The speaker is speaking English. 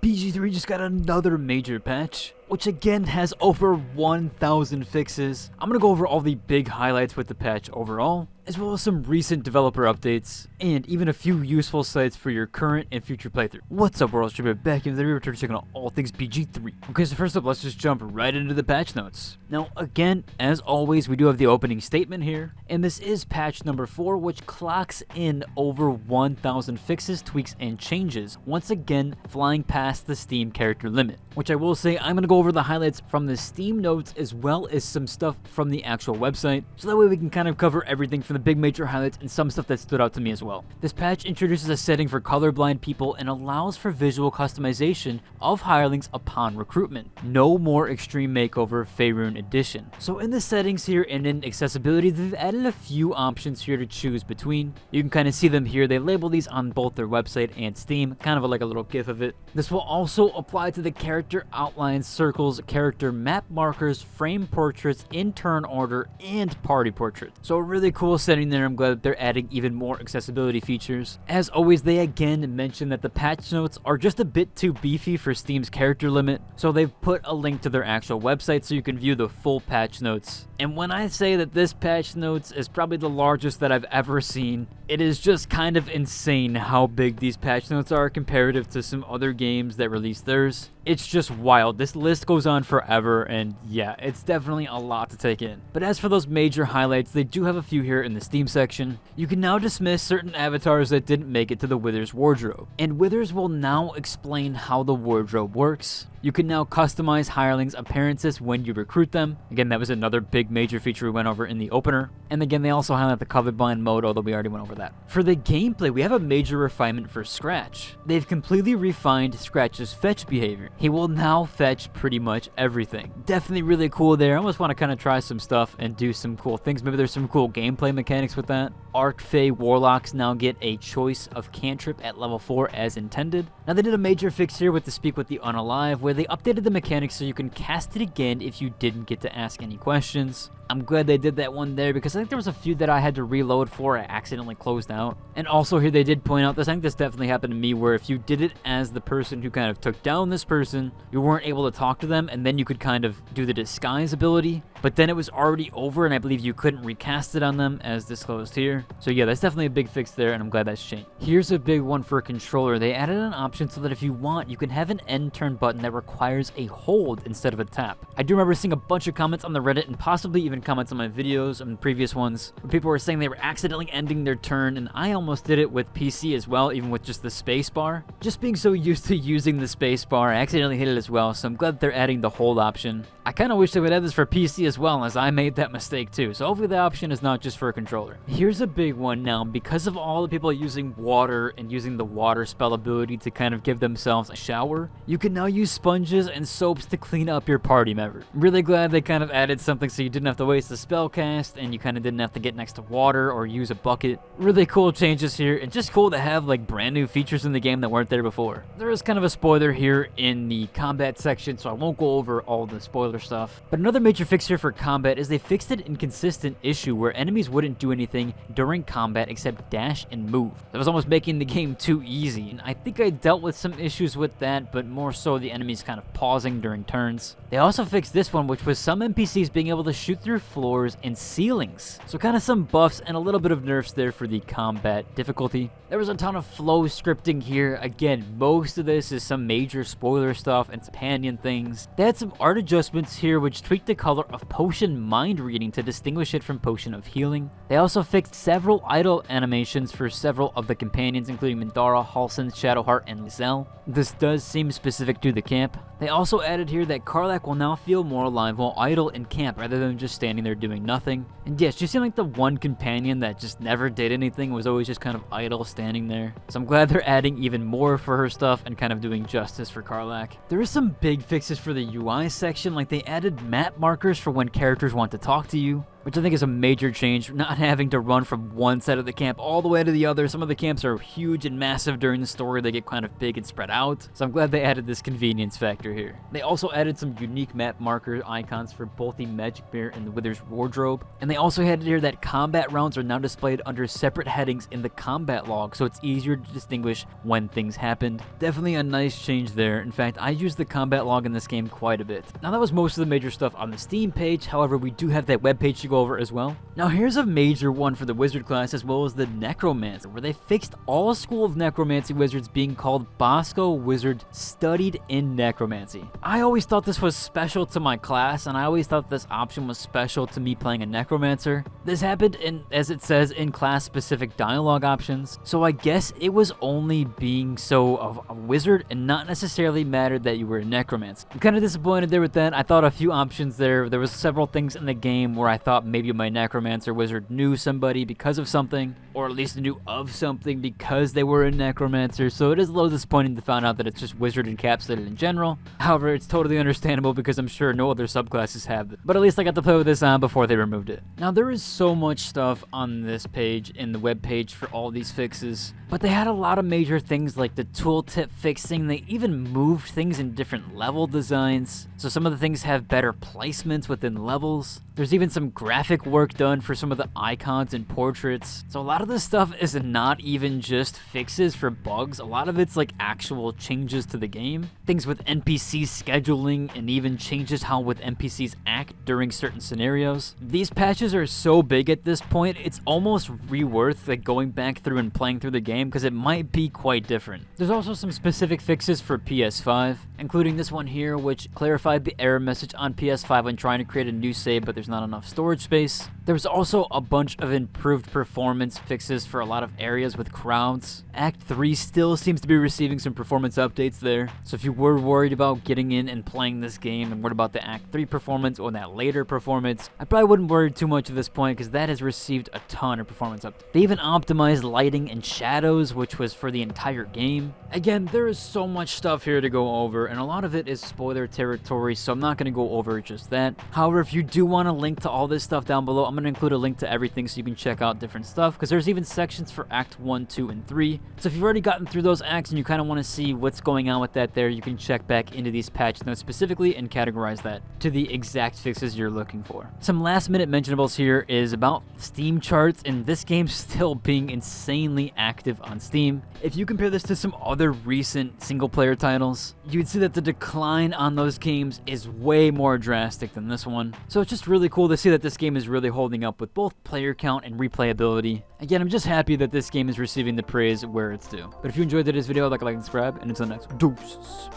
BG3 just got another major patch, which again has over 1,000 fixes. I'm gonna go over all the big highlights with the patch overall, as well as some recent developer updates, and even a few useful sites for your current and future playthrough. What's up, world? Streamer back in the return checking out all things BG3. Okay, so first up, let's just jump right into the patch notes. Now, again, as always, we do have the opening statement here, and this is patch number 4, which clocks in over 1,000 fixes, tweaks, and changes, once again flying past the Steam character limit. Which I will say, I'm gonna go over the highlights from the Steam notes as well as some stuff from the actual website, so that way we can kind of cover everything from the big major highlights and some stuff that stood out to me as well. This patch introduces a setting for colorblind people and allows for visual customization of hirelings upon recruitment. No more extreme makeover Faerun edition. So in the settings here and in accessibility, they've added a few options here to choose between. You can kind of see them here. They label these on both their website and Steam, kind of like a little gif of it. This will also apply to the character outlines, circles, character map markers, frame portraits, in turn order, and party portrait. So a really cool setting there. I'm glad that they're adding even more accessibility features. As always, they again mention that the patch notes are just a bit too beefy for Steam's character limit, so they've put a link to their actual website so you can view the full patch notes. And when I say that this patch notes is probably the largest that I've ever seen, it is just kind of insane how big these patch notes are comparative to some other games that release theirs. It's just wild. This list goes on forever, and yeah, it's definitely a lot to take in. But as for those major highlights, they do have a few here in the Steam section. You can now dismiss certain avatars that didn't make it to the Withers wardrobe, and Withers will now explain how the wardrobe works. You can now customize hirelings' appearances when you recruit them. Again, that was another big major feature we went over in the opener. And again, they also highlight the colorblind mode, although we already went over that. For the gameplay, we have a major refinement for Scratch. They've completely refined Scratch's fetch behavior. He will now fetch pretty much everything. Definitely really cool there. I almost want to kind of try some stuff and do some cool things. Maybe there's some cool gameplay mechanics with that. Arc-Fae Warlocks now get a choice of cantrip at level 4 as intended. Now they did a major fix here with the Speak with the Unalive, where they updated the mechanics so you can cast it again if you didn't get to ask any questions. I'm glad they did that one there because I think there was a few that I had to reload for I accidentally closed out. And also here they did point out this, I think this definitely happened to me, where if you did it as the person who kind of took down this person, you weren't able to talk to them, and then you could kind of do the disguise ability, but then it was already over and I believe you couldn't recast it on them as disclosed here. So yeah, that's definitely a big fix there, and I'm glad that's changed. Here's a big one for a controller. They added an option so that if you want, you can have an end turn button that requires a hold instead of a tap. I do remember seeing a bunch of comments on the Reddit and possibly even comments on my videos and previous ones where people were saying they were accidentally ending their turn, and I almost did it with PC as well, even with just the space bar. Just being so used to using the space bar, I accidentally hit it as well, so I'm glad they're adding the hold option. I kind of wish they would add this for PC as well, as I made that mistake too, so hopefully the option is not just for a controller. Here's a big one now. Because of all the people using water and using the water spell ability to kind of give themselves a shower, you can now use sponges and soaps to clean up your party member. I'm really glad they kind of added something so you didn't have to waste the spell cast and you kind of didn't have to get next to water or use a bucket. Really cool changes here, and just cool to have like brand new features in the game that weren't there before. There is kind of a spoiler here in the combat section, so I won't go over all the spoiler stuff. But another major fix here for combat is they fixed an inconsistent issue where enemies wouldn't do anything during combat except dash and move. That was almost making the game too easy, and I think I dealt with some issues with that, but more so the enemies kind of pausing during turns. They also fixed this one, which was some NPCs being able to shoot through floors and ceilings. So kind of some buffs and a little bit of nerfs there for the combat difficulty. There was a ton of flow scripting here. Again, most of this is some major spoiler stuff and companion things. They had some art adjustments here which tweaked the color of potion mind reading to distinguish it from potion of healing. They also fixed several idle animations for several of the companions, including Mindara, Halsin, Shadowheart, and Lizelle. This does seem specific to the camp. They also added here that Karlach will now feel more alive while idle in camp rather than just standing there doing nothing. And yes, she seemed like the one companion that just never did anything, was always just kind of idle standing there. So I'm glad they're adding even more for her stuff and kind of doing justice for Karlach. There are some big fixes for the UI section, like they added map markers for when characters want to talk to you. which I think is a major change, not having to run from one side of the camp all the way to the other. Some of the camps are huge and massive during the story. They get kind of big and spread out, so I'm glad they added this convenience factor here. They also added some unique map marker icons for both the Magic Mirror and the Wither's Wardrobe, and they also had it here that combat rounds are now displayed under separate headings in the combat log, so it's easier to distinguish when things happened. Definitely a nice change there. In fact, I use the combat log in this game quite a bit. Now that was most of the major stuff on the Steam page, however we do have that web page to go over as well. Now here's a major one for the Wizard class as well as the Necromancer, where they fixed all School of Necromancy wizards being called Bosco Wizard Studied in Necromancy. I always thought this was special to my class, and I always thought this option was special to me playing a Necromancer. This happened in, as it says, in class-specific dialogue options, so I guess it was only being so of a wizard and not necessarily mattered that you were a Necromancer. I'm kind of disappointed there with that. I thought a few options there. There was several things in the game where I thought maybe my Necromancer wizard knew somebody because of something, or at least knew of something because they were a Necromancer, so it is a little disappointing to find out that it's just wizard encapsulated in general. However, it's totally understandable because I'm sure no other subclasses have it. But at least I got to play with this on before they removed it. Now there is so much stuff on this page, in the web page for all these fixes, but they had a lot of major things like the tooltip fixing. They even moved things in different level designs, so some of the things have better placements within levels. There's even some graphic work done for some of the icons and portraits. So a lot of this stuff is not even just fixes for bugs. A lot of it's like actual changes to the game. Things with NPC scheduling, and even changes how with NPCs act during certain scenarios. These patches are so big at this point, it's almost worth like going back through and playing through the game because it might be quite different. There's also some specific fixes for PS5, including this one here, which clarified the error message on PS5 when trying to create a new save, but there's not enough storage space. There was also a bunch of improved performance fixes for a lot of areas with crowds. Act 3 still seems to be receiving some performance updates there, so if you were worried about getting in and playing this game and worried about the Act 3 performance or that later performance, I probably wouldn't worry too much at this point because that has received a ton of performance updates. They even optimized lighting and shadows, which was for the entire game. Again, there is so much stuff here to go over, and a lot of it is spoiler territory, so I'm not going to go over just that. However, if you do want a link to all this stuff down below, I'm going to include a link to everything so you can check out different stuff, because there's even sections for Act 1, 2, and 3. So if you've already gotten through those acts and you kind of want to see what's going on with that there, you can check back into these patch notes specifically and categorize that to the exact fixes you're looking for. Some last minute mentionables here is about Steam charts, and this game still being insanely active on Steam. If you compare this to some other recent single player titles, you would see that the decline on those games is way more drastic than this one. So it's just really cool to see that this game is really holding up with both player count and replayability. Again, I'm just happy that this game is receiving the praise where it's due. But if you enjoyed today's video, like and subscribe, and until next one, deuces.